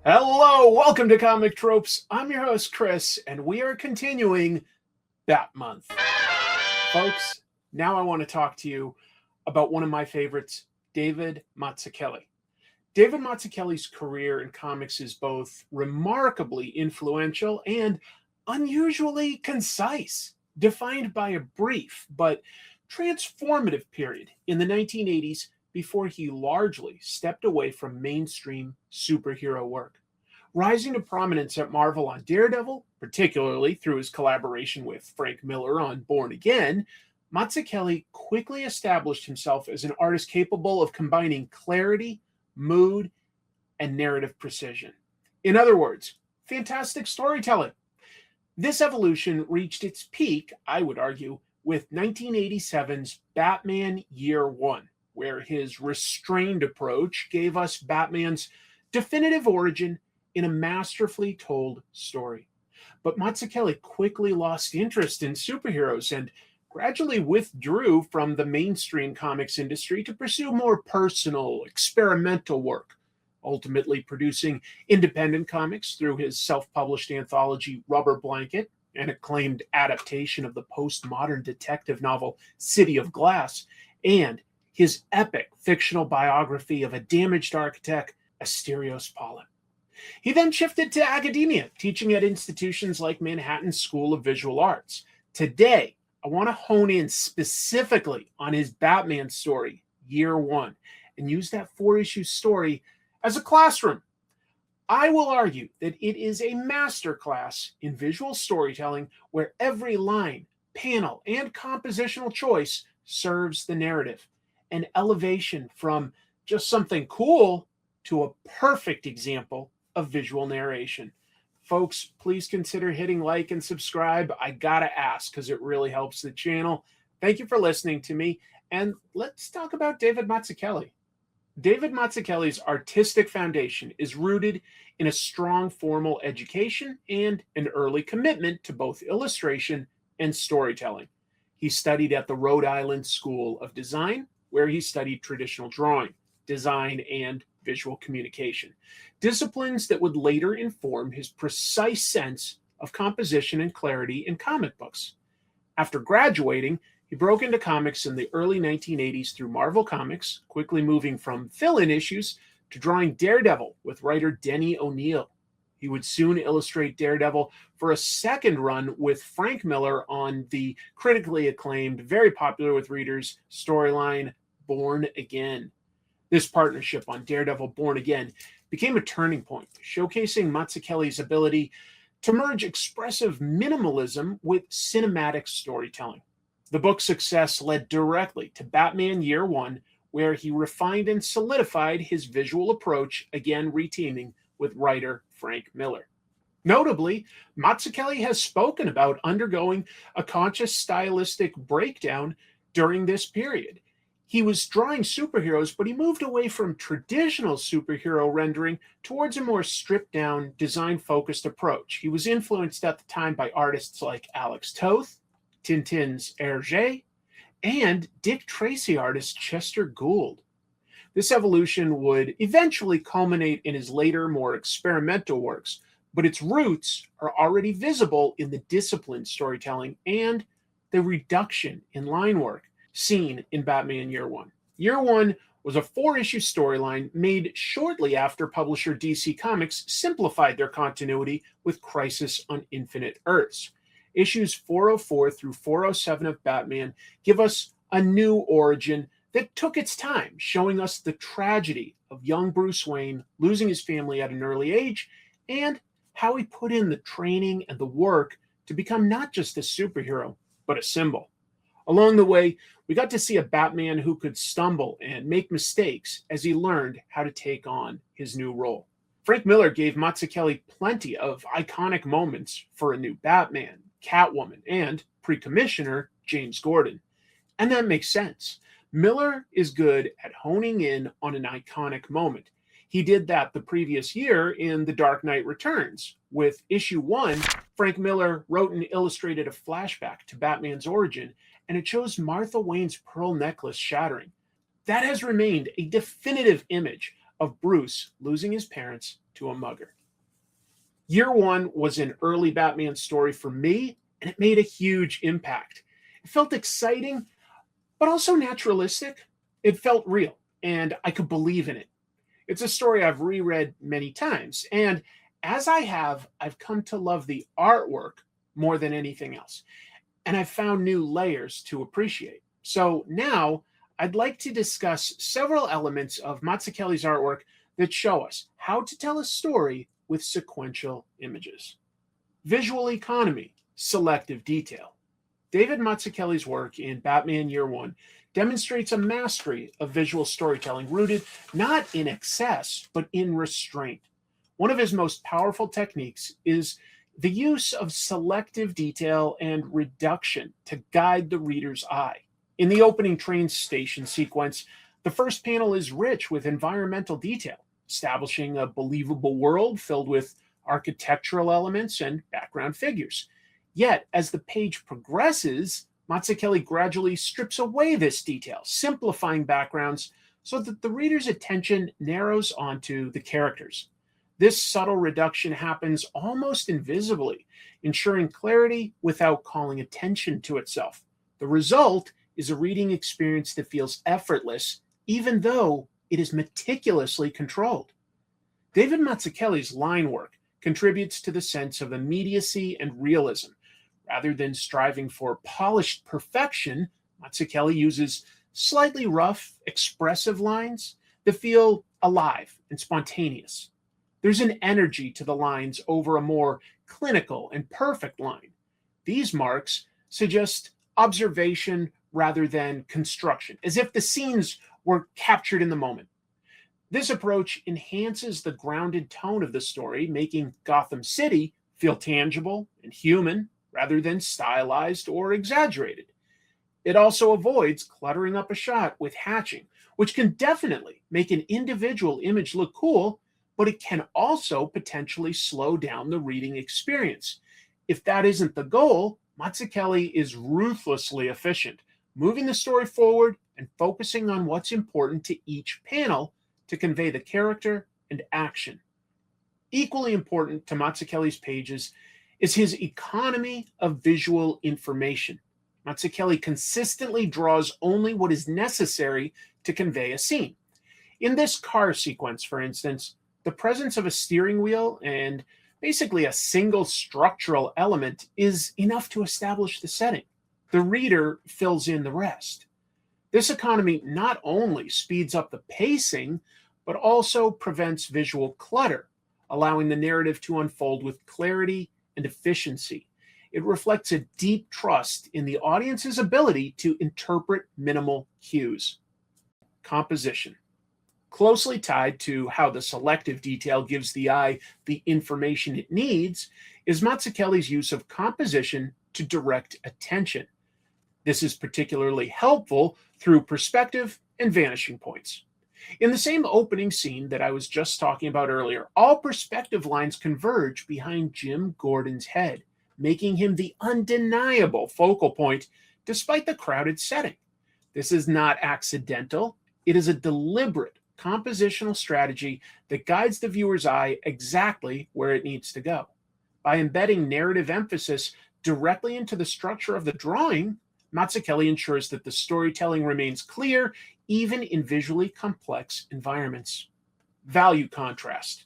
Hello, welcome to Comic Tropes. I'm your host, Chris, and we are continuing Bat Month. Folks, now I want to talk to you about one of my favorites, David Mazzucchelli. David Mazzucchelli's career in comics is both remarkably influential and unusually concise, defined by a brief but transformative period in the 1980s before he largely stepped away from mainstream superhero work. Rising to prominence at Marvel on Daredevil, particularly through his collaboration with Frank Miller on Born Again, Mazzucchelli quickly established himself as an artist capable of combining clarity, mood, and narrative precision. In other words, fantastic storytelling. This evolution reached its peak, I would argue, with 1987's Batman Year One, where his restrained approach gave us Batman's definitive origin in a masterfully told story. But Mazzucchelli quickly lost interest in superheroes and gradually withdrew from the mainstream comics industry to pursue more personal, experimental work, ultimately producing independent comics through his self-published anthology Rubber Blanket, an acclaimed adaptation of the postmodern detective novel City of Glass, and his epic fictional biography of a damaged architect, Asterios Pollen. He then shifted to academia, teaching at institutions like Manhattan School of Visual Arts. Today, I want to hone in specifically on his Batman story, Year One, and use that four-issue story as a classroom. I will argue that it is a masterclass in visual storytelling where every line, panel, and compositional choice serves the narrative, an elevation from just something cool to a perfect example of visual narration. Folks, please consider hitting like and subscribe. I gotta ask because it really helps the channel. Thank you for listening to me, and let's talk about David Mazzucchelli. David Mazzucchelli's artistic foundation is rooted in a strong formal education and an early commitment to both illustration and storytelling. He studied at the Rhode Island School of Design, where he studied traditional drawing, design, and visual communication, disciplines that would later inform his precise sense of composition and clarity in comic books. After graduating, he broke into comics in the early 1980s through Marvel Comics, quickly moving from fill-in issues to drawing Daredevil with writer Denny O'Neil. He would soon illustrate Daredevil for a second run with Frank Miller on the critically acclaimed, very popular with readers, storyline Born Again. This partnership on Daredevil Born Again became a turning point, showcasing Mazzucchelli's ability to merge expressive minimalism with cinematic storytelling. The book's success led directly to Batman Year One, where he refined and solidified his visual approach, again reteaming with writer Frank Miller. Notably, Mazzucchelli has spoken about undergoing a conscious stylistic breakdown during this period. He was drawing superheroes, but he moved away from traditional superhero rendering towards a more stripped-down, design-focused approach. He was influenced at the time by artists like Alex Toth, Tintin's Hergé, and Dick Tracy artist Chester Gould. This evolution would eventually culminate in his later, more experimental works, but its roots are already visible in the disciplined storytelling and the reduction in line work seen in Batman Year One. Year One was a four-issue storyline made shortly after publisher DC Comics simplified their continuity with Crisis on Infinite Earths. Issues 404 through 407 of Batman give us a new origin that took its time, showing us the tragedy of young Bruce Wayne losing his family at an early age and how he put in the training and the work to become not just a superhero, but a symbol. Along the way, we got to see a Batman who could stumble and make mistakes as he learned how to take on his new role. Frank Miller gave Mazzucchelli plenty of iconic moments for a new Batman, Catwoman, and pre-commissioner James Gordon. And that makes sense. Miller is good at honing in on an iconic moment. He did that the previous year in The Dark Knight Returns. With issue 1, Frank Miller wrote and illustrated a flashback to Batman's origin, and it shows Martha Wayne's pearl necklace shattering. That has remained a definitive image of Bruce losing his parents to a mugger. Year One was an early Batman story for me, and it made a huge impact. It felt exciting, but also naturalistic. It felt real, and I could believe in it. It's a story I've reread many times, and as I have, I've come to love the artwork more than anything else, and I've found new layers to appreciate. So now I'd like to discuss several elements of Mazzucchelli's artwork that show us how to tell a story with sequential images. Visual economy, selective detail. David Mazzucchelli's work in Batman Year One demonstrates a mastery of visual storytelling rooted not in excess, but in restraint. One of his most powerful techniques is the use of selective detail and reduction to guide the reader's eye. In the opening train station sequence, the first panel is rich with environmental detail, establishing a believable world filled with architectural elements and background figures. Yet, as the page progresses, Mazzucchelli gradually strips away this detail, simplifying backgrounds so that the reader's attention narrows onto the characters. This subtle reduction happens almost invisibly, ensuring clarity without calling attention to itself. The result is a reading experience that feels effortless, even though it is meticulously controlled. David Mazzucchelli's line work contributes to the sense of immediacy and realism. Rather than striving for polished perfection, Mazzucchelli uses slightly rough, expressive lines that feel alive and spontaneous. There's an energy to the lines over a more clinical and perfect line. These marks suggest observation rather than construction, as if the scenes were captured in the moment. This approach enhances the grounded tone of the story, making Gotham City feel tangible and human rather than stylized or exaggerated. It also avoids cluttering up a shot with hatching, which can definitely make an individual image look cool, but it can also potentially slow down the reading experience. If that isn't the goal, Mazzucchelli is ruthlessly efficient, moving the story forward and focusing on what's important to each panel to convey the character and action. Equally important to Mazzucchelli's pages is his economy of visual information. Mazzucchelli consistently draws only what is necessary to convey a scene. In this car sequence, for instance, the presence of a steering wheel and basically a single structural element is enough to establish the setting. The reader fills in the rest. This economy not only speeds up the pacing, but also prevents visual clutter, allowing the narrative to unfold with clarity and efficiency. It reflects a deep trust in the audience's ability to interpret minimal cues. Composition. Closely tied to how the selective detail gives the eye the information it needs is Mazzucchelli's use of composition to direct attention. This is particularly helpful through perspective and vanishing points. In the same opening scene that I was just talking about earlier, all perspective lines converge behind Jim Gordon's head, making him the undeniable focal point despite the crowded setting. This is not accidental. It is a deliberate compositional strategy that guides the viewer's eye exactly where it needs to go. By embedding narrative emphasis directly into the structure of the drawing, Mazzucchelli ensures that the storytelling remains clear even in visually complex environments. Value contrast.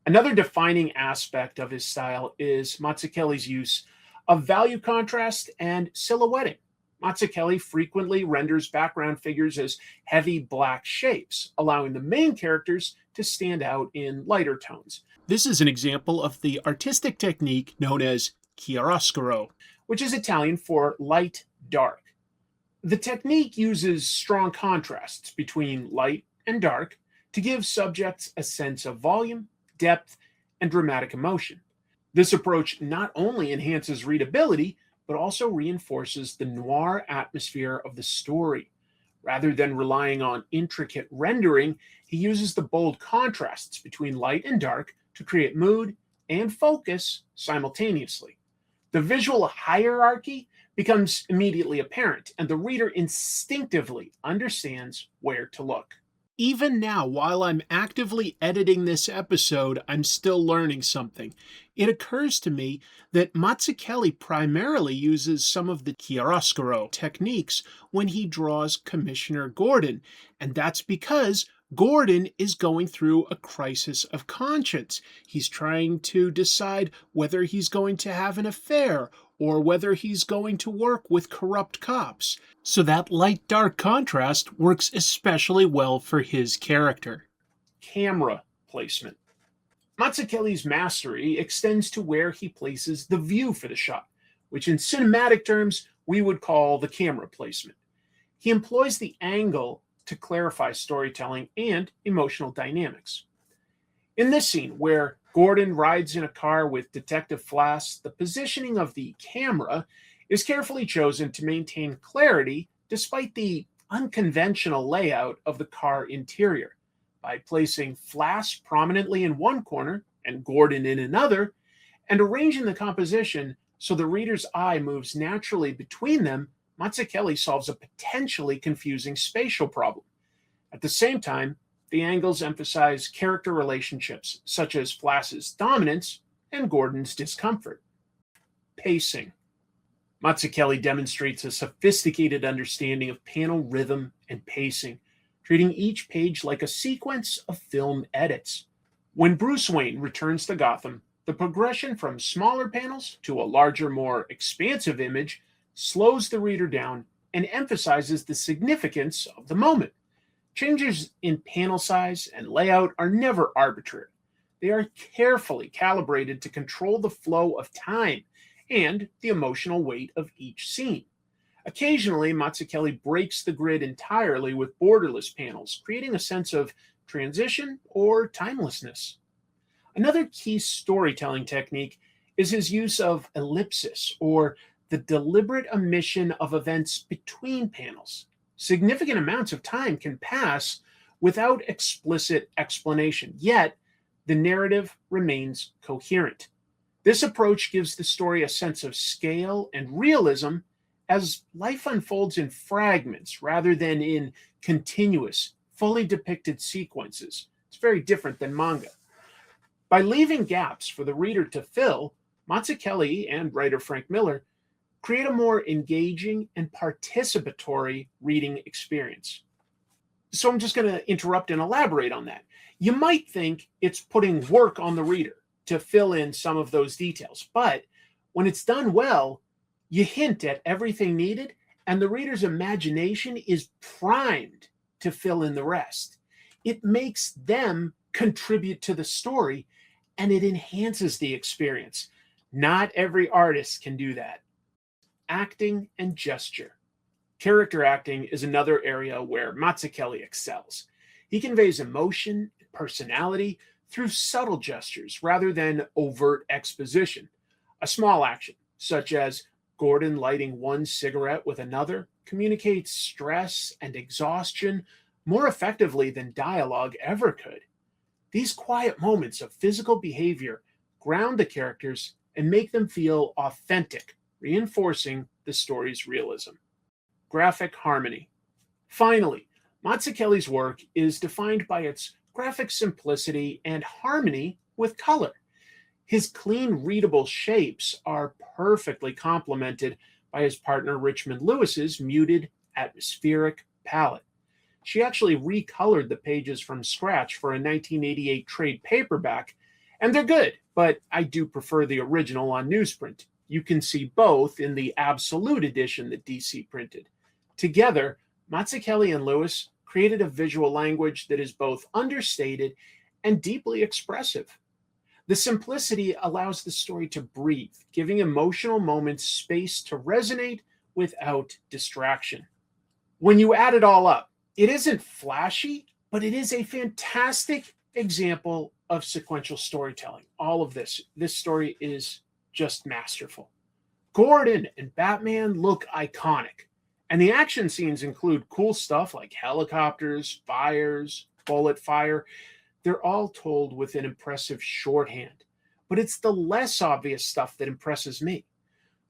Another defining aspect of his style is Mazzucchelli's use of value contrast and silhouetting. Mazzucchelli frequently renders background figures as heavy black shapes, allowing the main characters to stand out in lighter tones. This is an example of the artistic technique known as Chiaroscuro, which is Italian for light, dark. The technique uses strong contrasts between light and dark to give subjects a sense of volume, depth, and dramatic emotion. This approach not only enhances readability, but also reinforces the noir atmosphere of the story. Rather than relying on intricate rendering, he uses the bold contrasts between light and dark to create mood and focus simultaneously. The visual hierarchy becomes immediately apparent, and the reader instinctively understands where to look. Even now, while I'm actively editing this episode, I'm still learning something. It occurs to me that Mazzucchelli primarily uses some of the chiaroscuro techniques when he draws Commissioner Gordon, and that's because Gordon is going through a crisis of conscience. He's trying to decide whether he's going to have an affair or whether he's going to work with corrupt cops. So that light-dark contrast works especially well for his character. Camera placement. Mazzucchelli's mastery extends to where he places the view for the shot, which in cinematic terms we would call the camera placement. He employs the angle to clarify storytelling and emotional dynamics. In this scene, where Gordon rides in a car with Detective Flass, the positioning of the camera is carefully chosen to maintain clarity despite the unconventional layout of the car interior. By placing Flass prominently in one corner and Gordon in another, and arranging the composition so the reader's eye moves naturally between them, Mazzucchelli solves a potentially confusing spatial problem. At the same time, the angles emphasize character relationships, such as Flass's dominance and Gordon's discomfort. Pacing. Mazzucchelli demonstrates a sophisticated understanding of panel rhythm and pacing, treating each page like a sequence of film edits. When Bruce Wayne returns to Gotham, the progression from smaller panels to a larger, more expansive image slows the reader down and emphasizes the significance of the moment. Changes in panel size and layout are never arbitrary. They are carefully calibrated to control the flow of time and the emotional weight of each scene. Occasionally, Mazzucchelli breaks the grid entirely with borderless panels, creating a sense of transition or timelessness. Another key storytelling technique is his use of ellipsis, or the deliberate omission of events between panels. Significant amounts of time can pass without explicit explanation, yet the narrative remains coherent. This approach gives the story a sense of scale and realism as life unfolds in fragments rather than in continuous, fully depicted sequences. It's very different than manga. By leaving gaps for the reader to fill, Mazzucchelli and writer Frank Miller create a more engaging and participatory reading experience. So I'm just going to interrupt and elaborate on that. You might think it's putting work on the reader to fill in some of those details, but when it's done well, you hint at everything needed, and the reader's imagination is primed to fill in the rest. It makes them contribute to the story, and it enhances the experience. Not every artist can do that. Acting and gesture. Character acting is another area where Mazzucchelli excels. He conveys emotion and personality through subtle gestures rather than overt exposition. A small action, such as Gordon lighting one cigarette with another, communicates stress and exhaustion more effectively than dialogue ever could. These quiet moments of physical behavior ground the characters and make them feel authentic, reinforcing the story's realism. Graphic harmony. Finally, Mazzucchelli's work is defined by its graphic simplicity and harmony with color. His clean, readable shapes are perfectly complemented by his partner Richmond Lewis's muted, atmospheric palette. She actually recolored the pages from scratch for a 1988 trade paperback, and they're good, but I do prefer the original on newsprint. You can see both in the Absolute edition that DC printed. Together, Mazzucchelli and Lewis created a visual language that is both understated and deeply expressive. The simplicity allows the story to breathe, giving emotional moments space to resonate without distraction. When you add it all up, it isn't flashy, but it is a fantastic example of sequential storytelling. All of this story is just masterful. Gordon and Batman look iconic, and the action scenes include cool stuff like helicopters, fires, bullet fire. They're all told with an impressive shorthand, but it's the less obvious stuff that impresses me.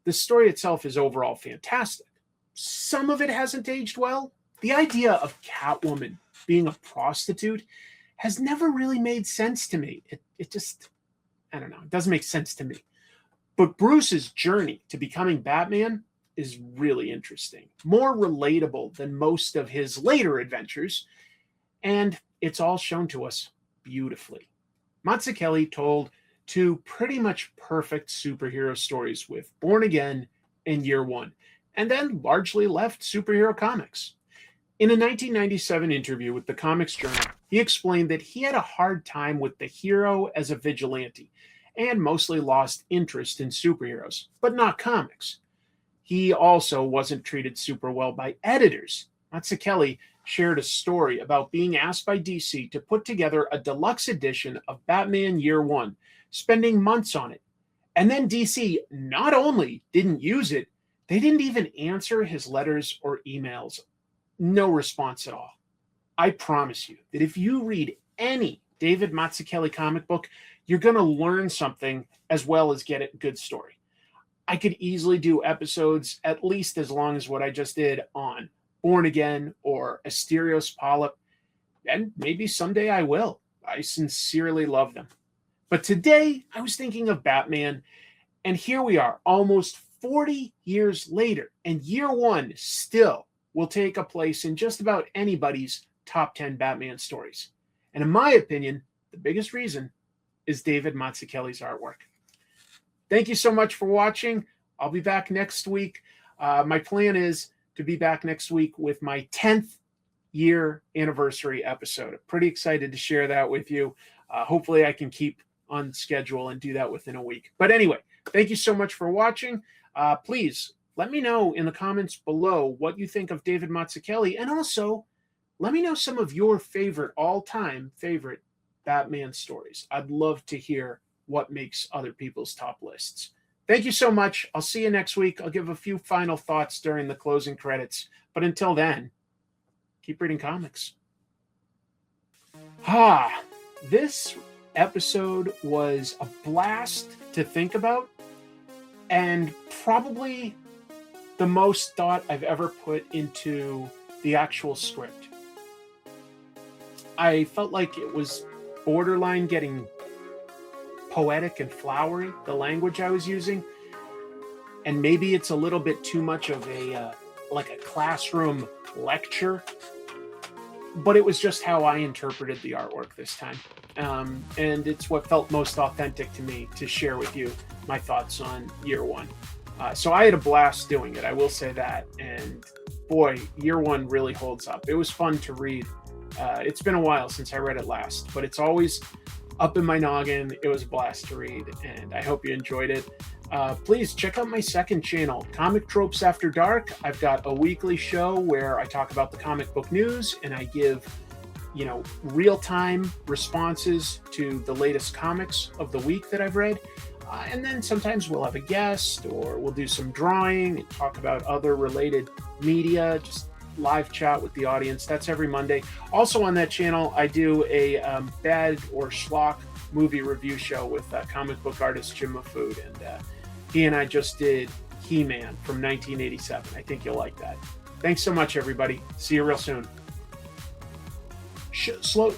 The story itself is overall fantastic. Some of it hasn't aged well, The idea of Catwoman being a prostitute has never really made sense to me. It just, I don't know, it doesn't make sense to me. But Bruce's journey to becoming Batman is really interesting, more relatable than most of his later adventures, and it's all shown to us beautifully. Mazzucchelli told two pretty much perfect superhero stories with Born Again and Year One, and then largely left superhero comics. In a 1997 interview with the Comics Journal, he explained that he had a hard time with the hero as a vigilante and mostly lost interest in superheroes, but not comics. He also wasn't treated super well by editors. Mazzucchelli shared a story about being asked by DC to put together a deluxe edition of Batman Year One, spending months on it. And then DC not only didn't use it, they didn't even answer his letters or emails. No response at all. I promise you that if you read any David Mazzucchelli comic book, you're going to learn something as well as get a good story. I could easily do episodes at least as long as what I just did on Born Again or Asterios Polyp, and maybe someday I will. I sincerely love them. But today I was thinking of Batman, and here we are, almost 40 years later, and Year One still will take a place in just about anybody's top 10 Batman stories. And in my opinion, the biggest reason is David Mazzucchelli's artwork. Thank you so much for watching. I'll be back next week. My plan is to be back next week with my 10th year anniversary episode. I'm pretty excited to share that with you. Hopefully I can keep on schedule and do that within a week. But anyway, thank you so much for watching. Please let me know in the comments below what you think of David Mazzucchelli, and also let me know some of your favorite, all-time favorite Batman stories. I'd love to hear what makes other people's top lists. Thank you so much. I'll see you next week. I'll give a few final thoughts during the closing credits. But until then, keep reading comics. This episode was a blast to think about, and probably the most thought I've ever put into the actual script. I felt like it was borderline getting poetic and flowery, the language I was using, and maybe it's a little bit too much of a like a classroom lecture, but it was just how I interpreted the artwork this time, and it's what felt most authentic to me to share with you my thoughts on Year One. So I had a blast doing it, I will say that, and boy, Year One really holds up. It was fun to read. It's been a while since I read it last, but it's always up in my noggin. It was a blast to read, and I hope you enjoyed it. Please check out my second channel, Comic Tropes After Dark. I've got a weekly show where I talk about the comic book news, and I give, real-time responses to the latest comics of the week that I've read. And then sometimes we'll have a guest, or we'll do some drawing and talk about other related media, just live chat with the audience. That's every Monday. Also on that channel, I do a bad or schlock movie review show with comic book artist Jim Mafood, and he and I just did He-Man from 1987. I think you'll like that. Thanks so much, everybody. See you real soon. Slow.